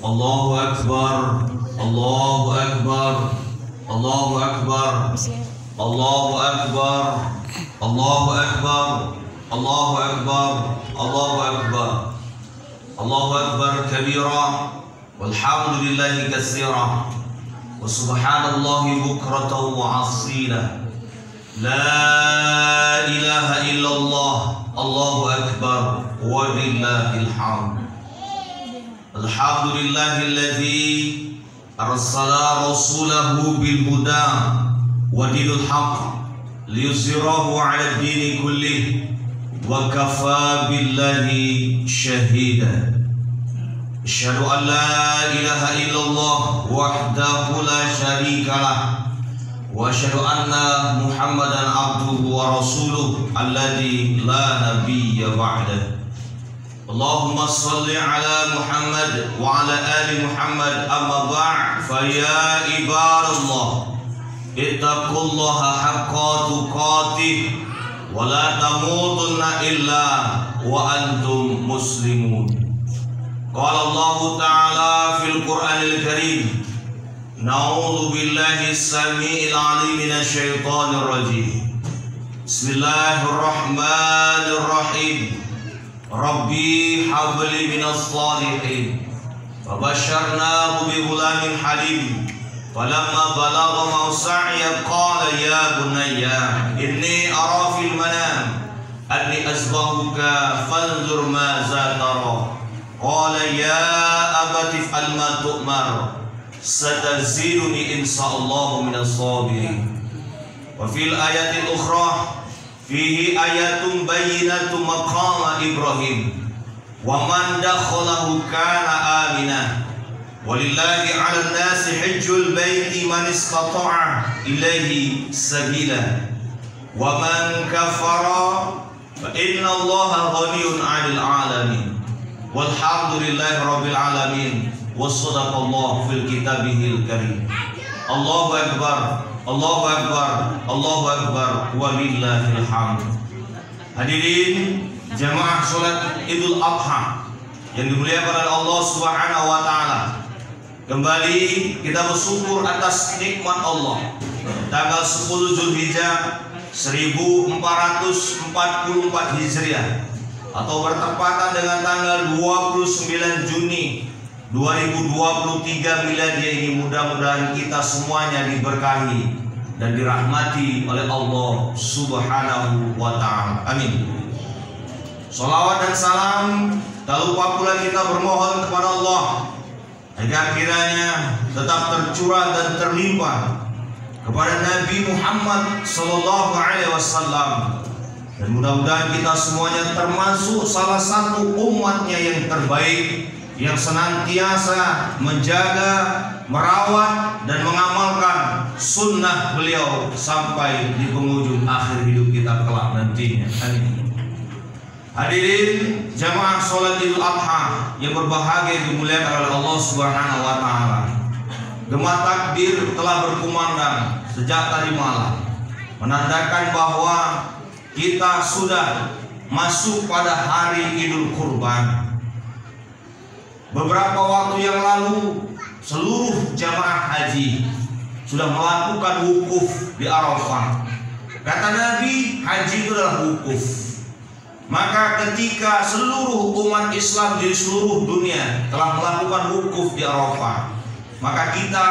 Allahu Akbar, Allahu Akbar, Allahu Akbar, Allahu Akbar, Allahu Akbar, Allahu Akbar, Allahu Akbar, Allahu Akbar kabira, walhamdulillahi katsira, wa subhanallahi bukratan wa asila. La ilaha illallah, Allahu Akbar, wa lillahil hamd. Alhamdulillahilladzi arsala rasulahu bil huda wa dinil haqq liyuzhirahu 'ala ad-dini kullih wa kafa billahi shahida. Asyhadu an la ilaha illallah wahdahu la syarika lah wa asyhadu anna Muhammadan abduhu wa rasuluh alladzi la nabiyya ba'dah. Allahumma salli ala Muhammad wa ala ali Muhammad, amma ba'd, fa ya ibadallah ittaqullaha haqqa tuqatih wa la tamutunna illa wa antum muslimun. Qala Allah ta'ala fil Qur'anil Karim, na'udzu billahi as-sami'il 'alim minasy syaithanir rajim. Bismillahirrahmanirrahim. Rabbi habli minas salihin. Fabasharnahu bi ghulamin halim. Falamma balagha mawsa'ya qala ya bunayya inni ara fil manam anni azbahuka fanzur ma za tara. Qala ya abati if'al ma tu'mar sataziduni insyaallah minas sabirin. Wa fil ayatil ukhra fihi ayatun bayyinatun maqama Ibrahim wa man dakhalahu kana amina walillahi 'alan nasi hajjul baiti man istata'a ilaihi sabila wa man kafara fa inna Allaha ghaniyyun 'anil 'alamin walhamdulillahi rabbil alamin wassadaqallahu fil kitabihil karim. Allahu akbar, Allahu Akbar, Allahu Akbar, walillahil hamd. Hadirin jamaah salat Idul Adha yang dimuliakan oleh Allah Subhanahu wa taala. Kembali kita bersyukur atas nikmat Allah. Tanggal 10 Zulhijjah 1444 Hijriah atau bertepatan dengan tanggal 29 Juni 2023 miladiah ini, mudah-mudahan kita semuanya diberkahi dan dirahmati oleh Allah Subhanahu wa ta'ala. Amin. Salawat dan salam tak lupa pula kita bermohon kepada Allah agar kiranya tetap tercurah dan terlimpah kepada Nabi Muhammad sallallahu alaihi wasallam, dan mudah-mudahan kita semuanya termasuk salah satu umatnya yang terbaik yang senantiasa menjaga, merawat dan mengamalkan sunnah beliau sampai di penghujung akhir hidup kita kelak nantinya. Amin. Hadirin jamaah salat Idul Adha yang berbahagia dimuliakan oleh Allah Subhanahu wa taala. Gema takbir telah berkumandang sejak tadi malam, menandakan bahwa kita sudah masuk pada hari Idul Kurban. Beberapa waktu yang lalu seluruh jamaah haji sudah melakukan wukuf di Arafah. Kata Nabi, haji itu adalah wukuf. Maka ketika seluruh umat Islam di seluruh dunia telah melakukan wukuf di Arafah, maka kita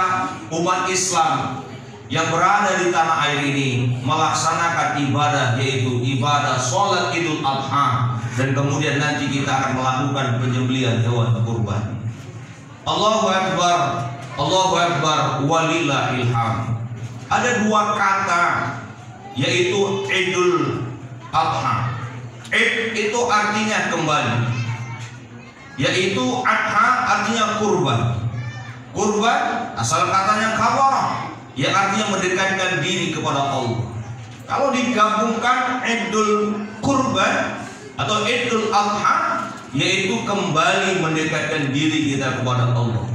umat Islam yang berada di tanah air ini melaksanakan ibadah, yaitu ibadah sholat Idul Adha, dan kemudian nanti kita akan melakukan penyembelihan hewan kurban. Allahu Akbar, Allahu Akbar, walillahil hamd. Ada dua kata, yaitu Idul Adha. Id itu artinya kembali, yaitu Adha artinya kurban. Kurban asal katanya kawarah, yang artinya mendekatkan diri kepada Allah. Kalau digabungkan Idul Kurban atau Idul Adha, yaitu kembali mendekatkan diri kita kepada Allah.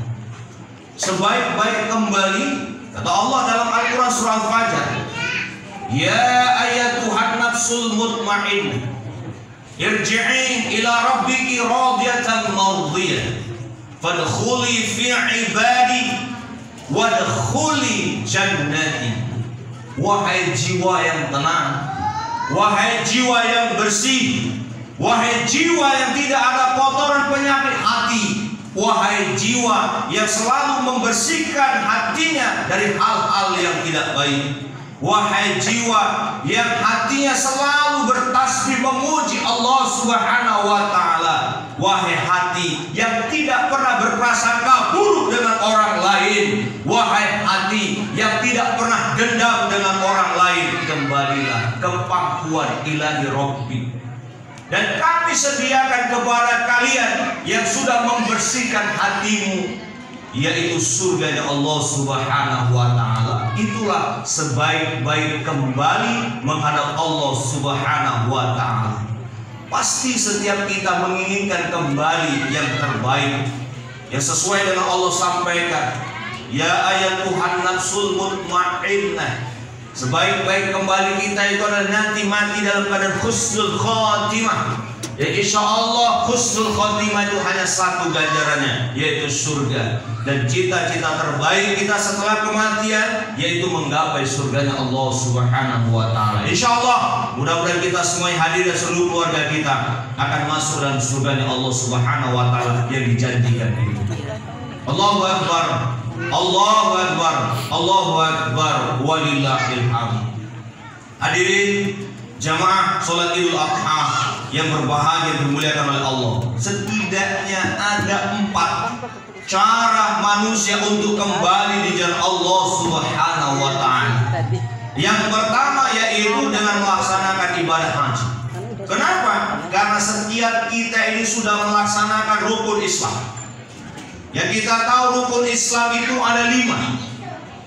Sebaik-baik kembali, kata Allah dalam Al-Quran surah Al-Fajr, ya ayatuhan nafsul mutmainnah irji'i ila rabbiki radiyatan mardiyah fadkhuli fi ibadi wadkhuli jannati. Wahai jiwa yang tenang, wahai jiwa yang bersih, wahai jiwa yang tidak ada kotoran penyakit hati, wahai jiwa yang selalu membersihkan hatinya dari hal-hal yang tidak baik, wahai jiwa yang hatinya selalu bertasbih memuji Allah Subhanahu wa taala, wahai hati yang tidak pernah berprasangka buruk dengan orang lain, wahai hati yang tidak pernah dendam dengan orang lain, kembalilah ke pangkuan ilahi Rabbi. Dan kami sediakan kepada kalian yang sudah membersihkan hatimu, yaitu surganya Allah Subhanahu wa ta'ala. Itulah sebaik-baik kembali menghadap Allah Subhanahu wa ta'ala. Pasti setiap kita menginginkan kembali yang terbaik, yang sesuai dengan Allah sampaikan, ya ayyatuhan nafsul mutmainnah. Sebaik-baik kembali kita itu adalah nanti mati dalam keadaan husnul khotimah. Ya insya Allah husnul khotimah itu hanya satu ganjarannya, yaitu surga. Dan cita-cita terbaik kita setelah kematian yaitu menggapai surganya Allah Subhanahu wa ta'ala. Insya Allah mudah-mudahan kita semua yang hadir dan seluruh keluarga kita akan masuk dalam surganya Allah Subhanahu wa ta'ala yang dijanjikan itu. Allahu Akbar, Allahu Akbar, Allahu Akbar, walillahil hamd. Hadirin jamaah salat Idul Adha yang berbahagia dimuliakan oleh Allah, setidaknya ada 4 cara manusia untuk kembali di jalan Allah Subhanahu wa ta'ala. Yang pertama yaitu dengan melaksanakan ibadah haji. Kenapa? Karena setiap kita ini sudah melaksanakan rukun Islam. Yang kita tahu rukun Islam itu ada 5.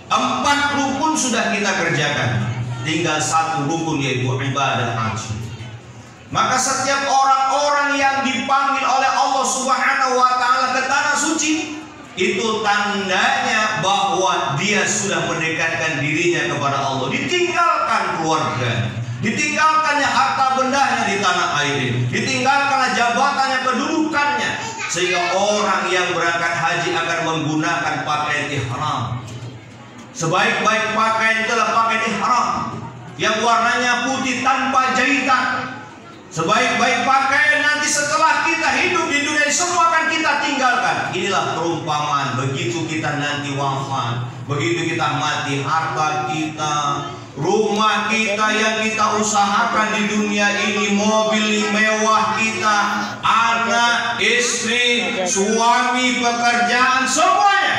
4 rukun sudah kita kerjakan, tinggal 1 rukun yaitu ibadah haji. Maka setiap orang-orang yang dipanggil oleh Allah Subhanahu wa ta'ala ke tanah suci, itu tandanya bahwa dia sudah mendekatkan dirinya kepada Allah. Ditinggalkan keluarga, ditinggalkannya harta bendanya di tanah air, ditinggalkanlah jabatannya, kedudukannya, sehingga orang yang berangkat haji akan menggunakan pakaian ihram. Sebaik-baik pakaian itulah pakaian ihram yang warnanya putih tanpa jahitan. Sebaik-baik pakaian nanti setelah kita hidup di dunia semua akan kita tinggalkan. Inilah perumpamaan begitu kita nanti wafat, begitu kita mati, harta kita, rumah kita yang kita usahakan di dunia ini, mobil mewah kita, anak, istri, suami, pekerjaan, semuanya.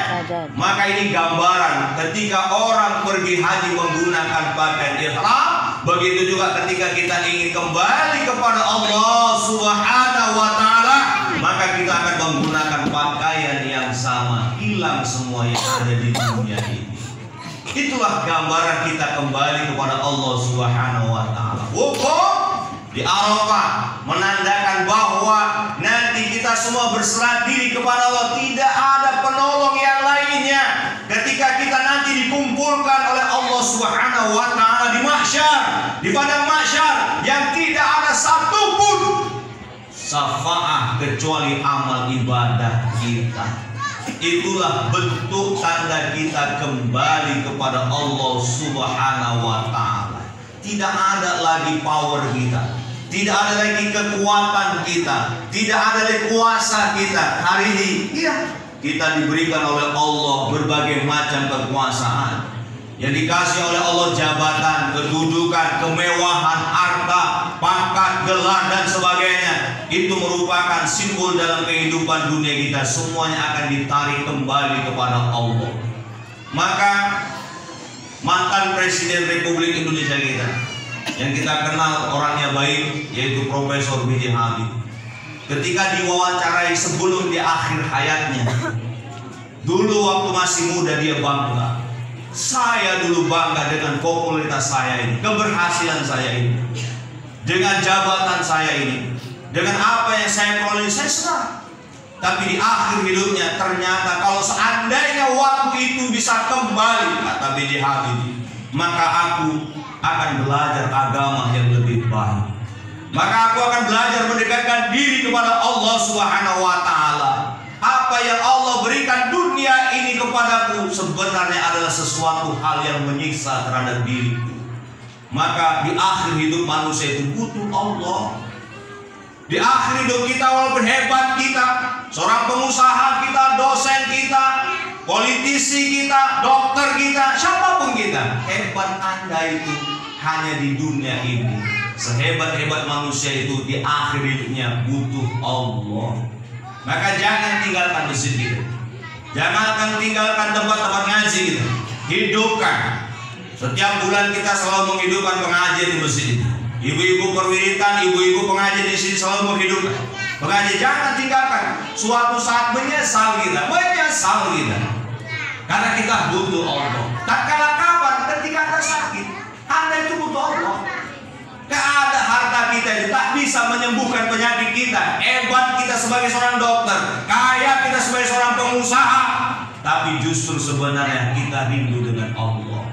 Maka ini gambaran ketika orang pergi haji menggunakan pakaian ihram. Begitu juga ketika kita ingin kembali kepada Allah Subhanahu wa ta'ala, maka kita akan menggunakan pakaian yang sama, hilang semua yang ada di dunia ini. Itulah gambaran kita kembali kepada Allah Subhanahu wa ta'ala. Wukuf di Arafah menandakan bahwa nanti kita semua berserah diri kepada Allah, tidak ada penolong yang lainnya. Ketika kita nanti dikumpulkan oleh Allah Subhanahu wa ta'ala di mahsyar, di padang mahsyar, yang tidak ada satupun syafaat kecuali amal ibadah kita. Itulah bentuk tanda kita kembali kepada Allah Subhanahu wa ta'ala. Tidak ada lagi power kita, tidak ada lagi kekuatan kita, tidak ada lagi kuasa kita. Hari ini kita diberikan oleh Allah berbagai macam kekuasaan yang dikasih oleh Allah, jabatan, kedudukan, kemewahan, harta, pangkat, gelar dan sebagainya. Itu merupakan simbol dalam kehidupan dunia kita. Semuanya akan ditarik kembali kepada Allah. Maka mantan Presiden Republik Indonesia kita yang kita kenal orangnya baik, yaitu Profesor B.J. Habibie, ketika diwawancarai sebelum di akhir hayatnya, dulu waktu masih muda dia bangga, saya dulu bangga dengan popularitas saya ini, keberhasilan saya ini, dengan jabatan saya ini, dengan apa yang saya peroleh, saya senang. Tapi di akhir hidupnya ternyata kalau seandainya waktu itu bisa kembali, kata B.J. Habibie, maka aku akan belajar agama yang lebih baik. Maka aku akan belajar mendekatkan diri kepada Allah Subhanahu wa ta'ala. apa yang Allah berikan dunia ini kepadaku sebenarnya adalah sesuatu hal yang menyiksa terhadap diriku. Maka di akhir hidup manusia itu butuh Allah. Di akhir hidup kita, walaupun hebat kita, seorang pengusaha kita, dosen kita, politisi kita, dokter kita, siapapun kita, hebat Anda itu hanya di dunia ini. Sehebat-hebat manusia itu di akhir hidupnya butuh Allah. Maka jangan tinggalkan masjid kita, jangan tinggalkan tempat-tempat ngaji kita. Hidupkan. Setiap bulan kita selalu menghidupkan pengajian di masjid ini. Ibu-ibu perwiritan, ibu-ibu pengajian di sini selalu menghidupkan pengajian. Jangan tinggalkan. Suatu saat menyesal kita, karena kita butuh Allah. Tak kalah kapan ketika Anda sakit, Anda itu butuh Allah. Gak ada harta kita itu tak bisa menyembuhkan penyakit kita. Hebat kita sebagai seorang dokter, kaya kita sebagai seorang pengusaha, tapi justru sebenarnya kita rindu dengan Allah.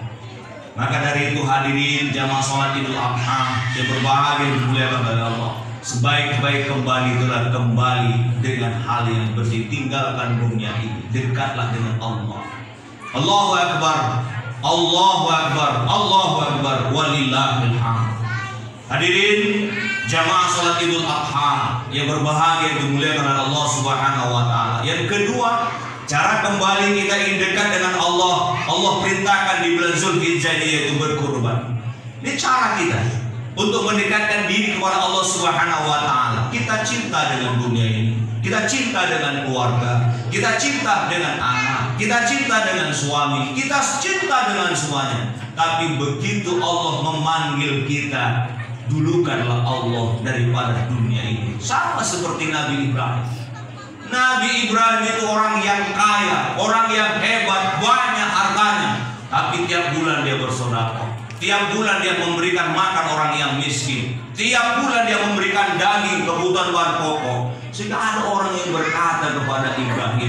Maka dari itu hadirin jamaah sholat Idul Adha yang berbahagia dimuliakan oleh Allah, sebaik-baik kembali itulah kembali dengan hal yang bersih. Tinggalkan dunia ini, dekatlah dengan Allah. Allahu Akbar, Allahu Akbar, Allahu Akbar, walillahil hamd. Hadirin jamaah salat Idul Adha yang berbahagia dimuliakan oleh Allah Subhanahu wa taala. Yang kedua, cara kembali kita ingin dekat dengan Allah. Allah perintahkan di bulan Zulhijjah yaitu berkurban. Ini cara kita untuk mendekatkan diri kepada Allah Subhanahu wa taala. Kita cinta dengan dunia ini, kita cinta dengan keluarga, kita cinta dengan anak, kita cinta dengan suami, kita cinta dengan semuanya. Tapi begitu Allah memanggil kita, dulukanlah Allah daripada dunia ini. Sama seperti Nabi Ibrahim. Nabi Ibrahim itu orang yang kaya, orang yang hebat, banyak hartanya, tapi tiap bulan dia bersedekah. Tiap bulan dia memberikan makan orang yang miskin. Tiap bulan dia memberikan daging, kebutuhan bahan pokok. Sehingga ada orang yang berkata kepada Ibrahim,